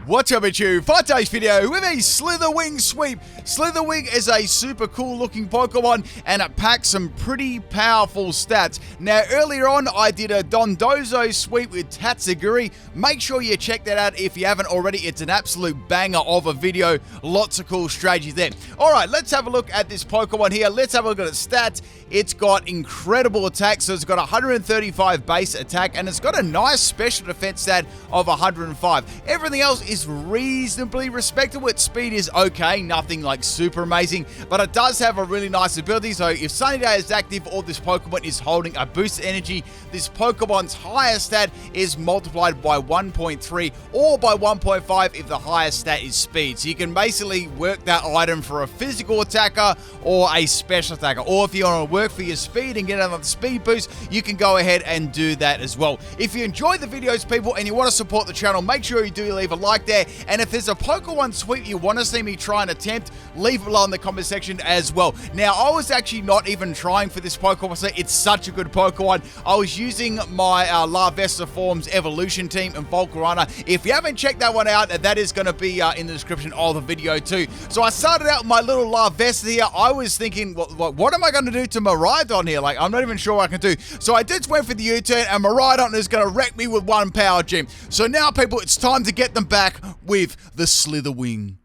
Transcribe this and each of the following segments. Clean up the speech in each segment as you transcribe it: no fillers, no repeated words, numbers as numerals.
What's up with you? For today's video with a Slither Wing sweep. Slither Wing is a super cool looking Pokemon and it packs some pretty powerful stats. Now earlier on I did a Dondozo sweep with Tatsugiri. Make sure you check that out if you haven't already. It's an absolute banger of a video. Lots of cool strategies there. Alright, let's have a look at this Pokemon here. Let's have a look at its stats. It's got incredible attack, so it's got 135 base attack and it's got a nice special defense stat of 105. Everything else is reasonably respectable. Its speed is okay, nothing like super amazing, but it does have a really nice ability. So if Sunny Day is active or this Pokemon is holding a boost energy, this Pokemon's highest stat is multiplied by 1.3 or by 1.5 if the highest stat is speed. So you can basically work that item for a physical attacker or a special attacker, or if you want to work for your speed and get another speed boost, you can go ahead and do that as well. If you enjoy the videos, people, and you want to support the channel, make sure you do leave a like there. And if there's a Pokemon sweep you want to see me try and attempt, leave it below in the comment section as well. Now, I was actually not even trying for this Pokemon, so it's such a good Pokemon. I was using my Larvesta Forms Evolution team and Volcarona. If you haven't checked that one out, that is going to be in the description of the video too. So I started out with my little Larvesta here. I was thinking, what am I going to do to Miraidon here? Like, I'm not even sure what I can do. So I did went for the U-turn, and Miraidon is going to wreck me with one power gem. So now, people, it's time to get them back with the Slither Wing.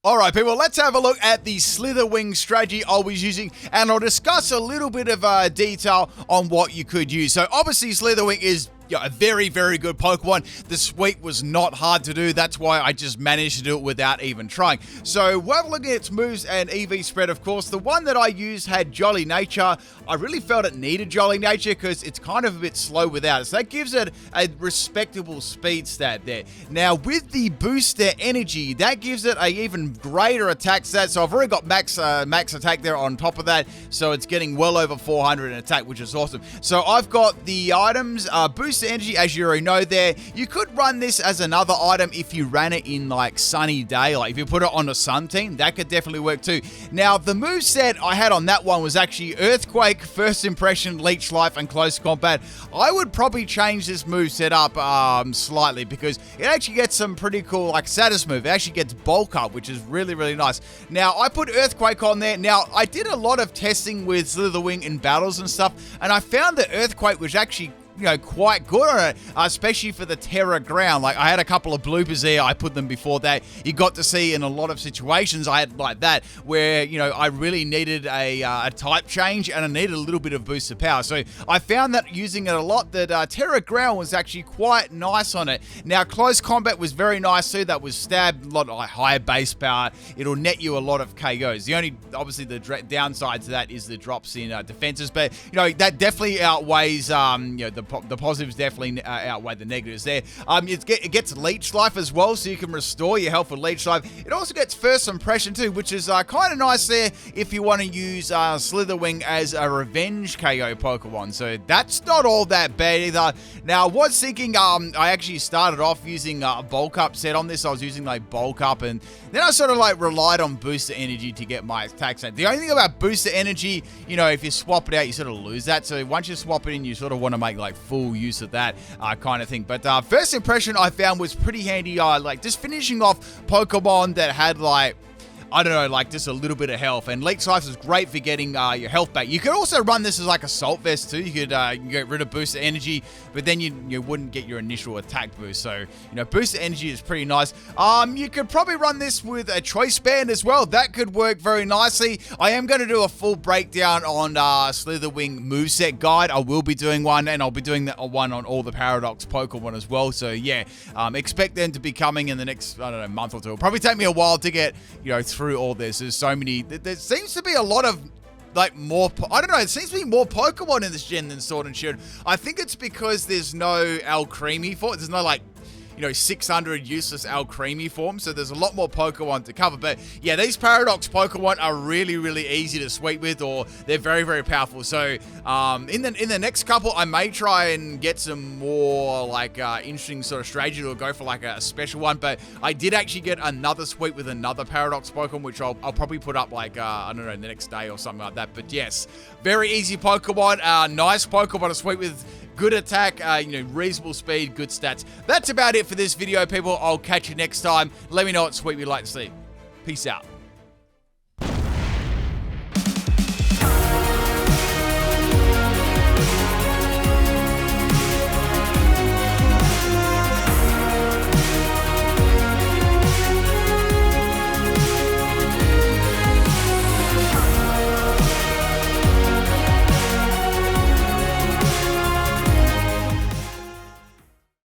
Alright people, let's have a look at the Slither Wing strategy I was using, and I'll discuss a little bit of detail on what you could use. So obviously Slither Wing is a very, very good Pokemon. The sweep was not hard to do. That's why I just managed to do it without even trying. So we're looking at its moves and EV spread, of course. The one that I used had Jolly Nature. I really felt it needed Jolly Nature because it's kind of a bit slow without it. So that gives it a respectable speed stat there. Now with the Booster Energy, that gives it a even greater attack stat. So I've already got max attack there on top of that. So it's getting well over 400 in attack, which is awesome. So I've got the items, Booster Energy, as you already know there. You could run this as another item if you ran it in like sunny day, like if you put it on a sun team, that could definitely work too. Now the moveset I had on that one was actually Earthquake, First Impression, Leech Life, and Close Combat. I would probably change this moveset up slightly because it actually gets some pretty cool like status move. It actually gets Bulk Up, which is really, really nice. Now I put Earthquake on there. Now I did a lot of testing with Slither Wing in battles and stuff, and I found that Earthquake was actually quite good on it, especially for the Terra ground. Like I had a couple of bloopers there. I put them before that. You got to see in a lot of situations I had like that where, I really needed a type change and I needed a little bit of boost of power. So I found that using it a lot, that Terra ground was actually quite nice on it. Now Close Combat was very nice too. That was stab, a lot of higher base power. It'll net you a lot of KOs. The only, obviously the downside to that is the drops in defenses, but that definitely outweighs the positives definitely outweigh the negatives there. It gets Leech Life as well, so you can restore your health with Leech Life. It also gets First Impression too, which is kind of nice there if you want to use Slither Wing as a revenge KO Pokemon. So that's not all that bad either. Now I was thinking, I actually started off using a Bulk Up set on this. I was using like Bulk Up, and then I sort of like relied on Booster Energy to get my attack set. The only thing about Booster Energy, if you swap it out, you sort of lose that. So once you swap it in, you sort of want to make like full use of that kind of thing. But First Impression I found was pretty handy, like just finishing off Pokemon that had like, I don't know, like just a little bit of health. And Leech Life is great for getting your health back. You could also run this as like Assault Vest too. You could get rid of Booster Energy, but then you wouldn't get your initial attack boost. So, Booster Energy is pretty nice. You could probably run this with a Choice Band as well. That could work very nicely. I am going to do a full breakdown on Slither Wing moveset guide. I will be doing one, and I'll be doing that one on all the Paradox Pokemon as well. So yeah, expect them to be coming in the next, I don't know, month or two. It'll probably take me a while to get, through all this. There's so many, there seems to be a lot of like more, I don't know, it seems to be more Pokemon in this gen than Sword and Shield. I think it's because there's no Alcremie for it. There's no like 600 useless Alcremie forms, so there's a lot more Pokemon to cover. But yeah, these Paradox Pokemon are really, really easy to sweep with, or they're very, very powerful. So in the next couple, I may try and get some more like interesting sort of strategy, or go for like a special one. But I did actually get another sweep with another Paradox Pokemon, which I'll probably put up like I don't know, the next day or something like that. But yes, very easy Pokemon, nice Pokemon to sweep with. Good attack, reasonable speed, good stats. That's about it for this video, people. I'll catch you next time. Let me know what sweep you'd like to see. Peace out.